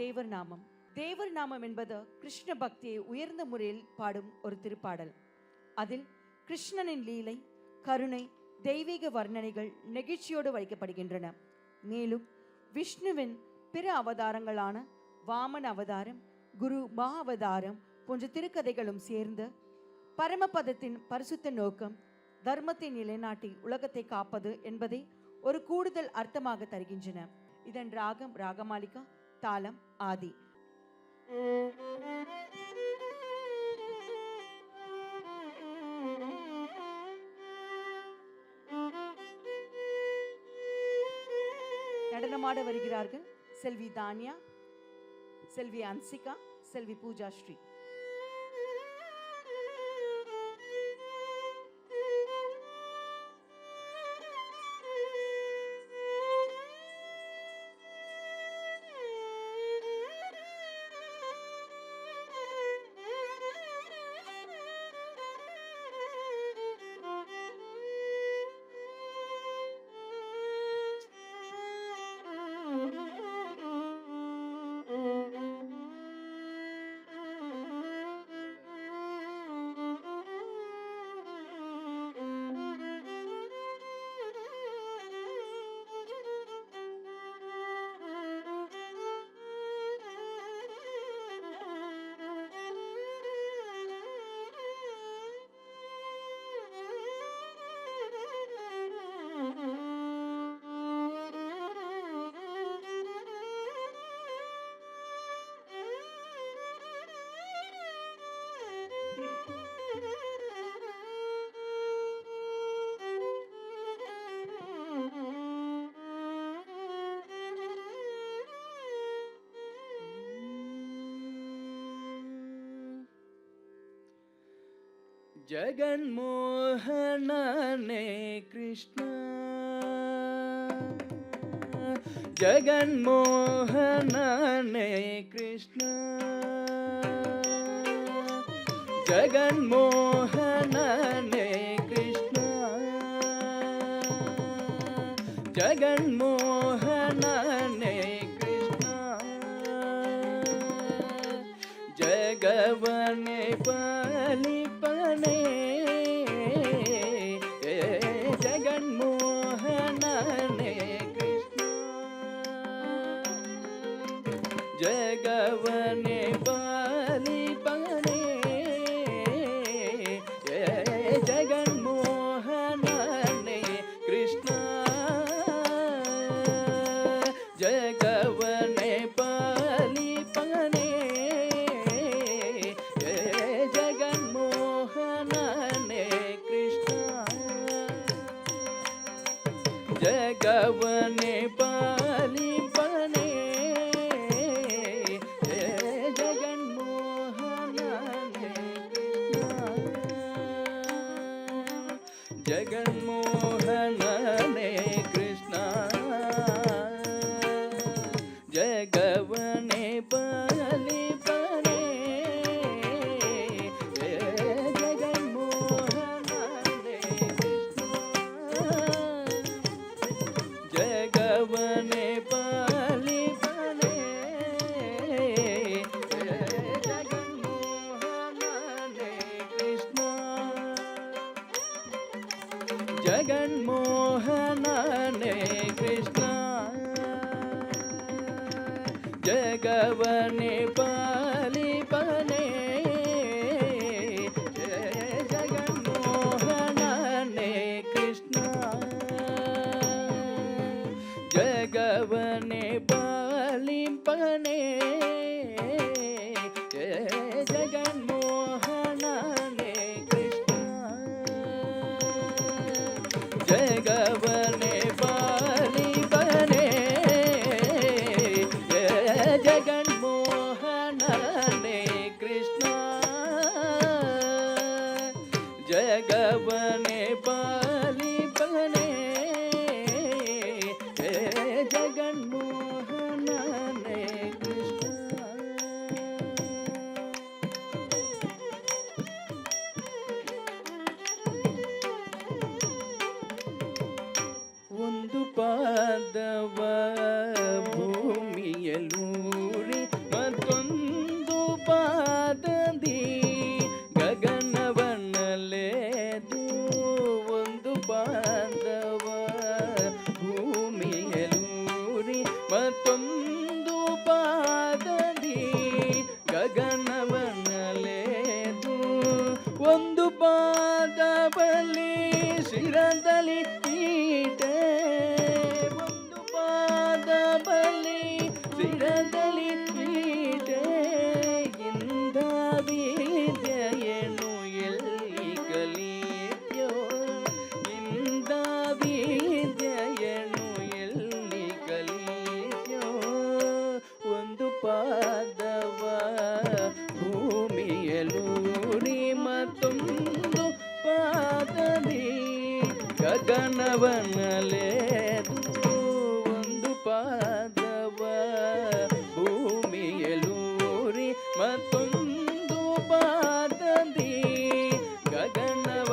தேவர் நாமம். தேவர் நாமம் என்பது கிருஷ்ண பக்தியை உயர்ந்த முறையில் பாடும் ஒரு திருப்பாடல். அதில் கிருஷ்ணனின் லீலை, கருணை, தெய்வீக வர்ணனைகள் நெகிழ்ச்சியோடு வைக்கப்படுகின்றன. மேலும் விஷ்ணுவின் பிற அவதாரங்களான வாமன அவதாரம், குரு மா அவதாரம் போன்ற திருக்கதைகளும் சேர்ந்து பரமபதத்தின் பரிசுத்த நோக்கம் தர்மத்தை நிலைநாட்டி உலகத்தை காப்பது என்பதை ஒரு கூடுதல் அர்த்தமாக தருகின்றன. இதன் ராகம் ராகமாலிகா, தாளம் ஆதி. நடனமாட வருகிறார்கள் செல்வி தானியா, செல்வி அன்சிகா, செல்வி பூஜா ஸ்ரீ. जगन्मोहनने कृष्ण, जगन्मोहनने कृष्ण, जगन्मोहनने कृष्ण, जगन्मोहनने कृष्ण, जगवने पलिपने जगन्मोहनने कृष्ण, जगवने पलिपने जगन्मोहनने कृष्ण, जगवने पलिपने जगन्मोहनने कृष्ण, जगवने पलिपने जगन्मोहनने कृष्ण, जगन्मोहनने कृष्ण, जगवने पलिपने जगन्मोहनने कृष्ण, जगवने पलिपने जगन्मोहनने कृष्ण, जगन्मोहनने कृष्ण, जगवने पलिपने जगन्मोहनने कृष्ण, जगवने पलिपने जगन्मोहनने कृष्ण, जगवने पलिपने जगन्मोहनने कृष्ण, जगवने पलिपने जगन्मोहनने कृष्ण, ಪಾದವ ಭೂಮಿಯಲೂರಿ ಮತ್ತೊಂದು ಪಾದದಿ ಗಗನವನಲೆದು ಒಂದು ಪಾದವ ಭೂಮಿಯಲೂರಿ ಮತ್ತೊಂದು ಪಾದದಿ ಗಗನವನಲೆದು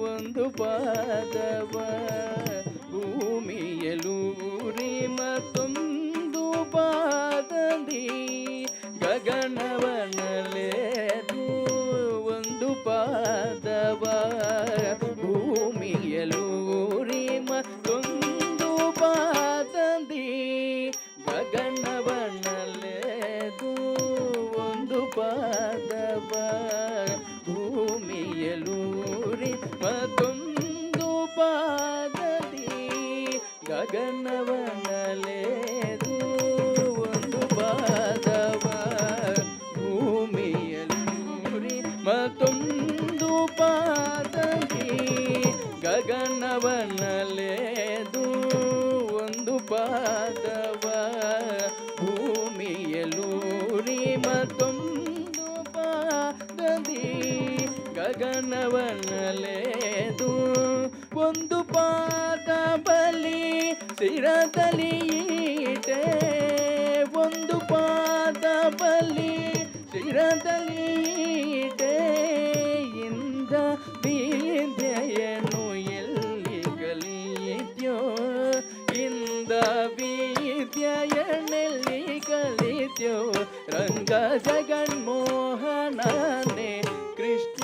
ಒಂದು ಪಾದವ ಭೂಮಿಯಲೂರಿ ಮತ್ತೊಂದು ಪಾದದಿ ಗಗನವನಲೆದು ಒಂದು ಪಾದವ ಭೂಮಿಯಲೂರಿ ಮತ್ತೊಂದು ಪಾದದಿ ಗಗನವನಲೆದು ಒಂದು ಪಾದವ ಭೂಮಿಯಲೂರಿ ಮತ್ತೊಂದು ಪಾದದಿ ಗಗನವನಲೆದು ಒಂದು ಪಾದವ ಭೂಮಿಯಲೂರಿ ಮತ್ತೊಂದು ಪಾದದಿ ಗಗನವನಲೆದು ಒಂದು ಪಾದವ ಭೂಮಿಯಲೂರಿ ಮತ್ತೊಂದು ಪಾದದಿ ಗಗನವನಲೆದು ಒಂದು ಪಾದ ಬಲಿ ಶಿರದಲ್ಲಿ ಈಟೆ ಒಂದು ಪಾದ ಬಲಿ ಶಿರದಲ್ಲಿ ಈಟೆ ಇಂದ ವಿದ್ಯೆಯನ್ನು ಎಲ್ಲಿ ಕಲಿತ್ಯೋ ಇಂದ ವಿದ್ಯೆಯನ್ನೆಲ್ಲಿ ಕಲಿತ್ಯೋ ರಂಗ ಜಗನ್ಮೋಹನನೇ ಕೃಷ್ಣ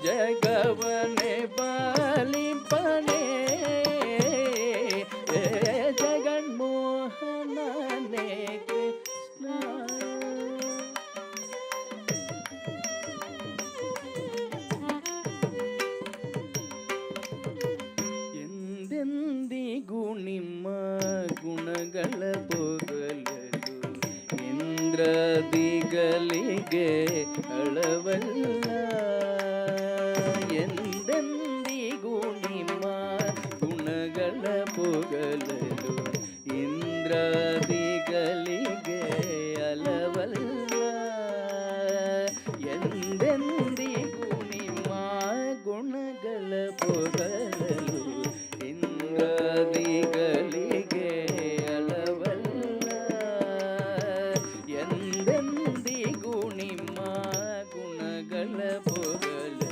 ಜಗವನೆ ಪಾಲಿಪನೆ ಜಗನ್ಮೋಹನನೇ ಕೃಷ್ಣ. ಎಂದೆಂದಿಗೂ ನಿಮ್ಮ ಗುಣಗಳ ಪೊಗಲಲು ಇಂದ್ರದಿಗಳಿಗೆ ಅಳವಲ್ಲ ಎಂದೆಂದಿಗೂ ನಿಮ್ಮ ಗುಣಗಳ ಪೊಗಲಲು ಇಂದ್ರದಿಗಳಿಗೆ ಅಳವಲ್ಲ ಎಂದೆಂದಿಗೂ ನಿಮ್ಮ ಗುಣಗಳ ಪೊಗಲಲು ಇಂದ್ರದಿಗಳಿಗೆ ಅಳವಲ್ಲ ಎಂದೆಂದಿಗೂ ನಿಮ್ಮ ಗುಣಗಳ ಪೊಗಲಲು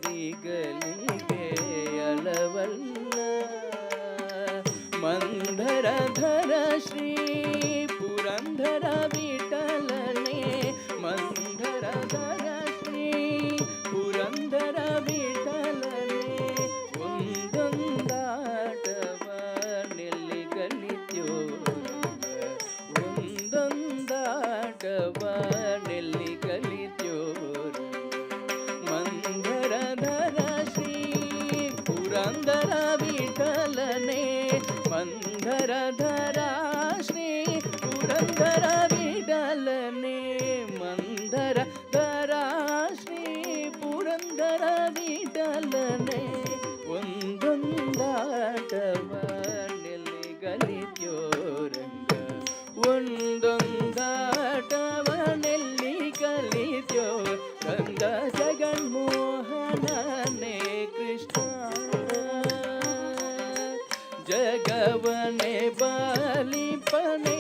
ಇಂದ್ರದಿಗಳಿಗೆ ಅಳವಲ್ಲ ಮಂದರಧರ ಶ್ರೀ ಪುರಂದರ ವಿಠಲನೆ ಮಂದರಧರ ಶ್ರೀ ಪುರಂದರ ವಿಠಲನೆ ಒಂದೊಂದಾಟವ ನೆಲ್ಲಿ ಕಲಿತ್ಯೋ ಒಂದೊಂದಾಟವ ನೆಲ್ಲಿ ಕಲಿತ್ಯೋ ಮಂದರಧರ ಶ್ರೀ ಪುರಂದರ ವಿಠಲನೆ ಮಂದರಧರ ಶ್ರೀ ಪುರಂದರ ವಿಠಲನೆ ಮಂದರಧರ ಶ್ರೀ ಪುರಂದರ ವಿಠಲನೆ ಒಂದೊಂದಾಟವ ನೆಲ್ಲಿ ಕಲಿತ್ಯೋ ರಂಗ ಒಂದೊಂದಾಟವ ನೆಲ್ಲಿ ಕಲಿತ್ಯೋ ರಂಗ ಜಗನ್ಮೋಹನನೇ ಕೃಷ್ಣ ಜಗವನೆ ಬಾಲಿಪನೆ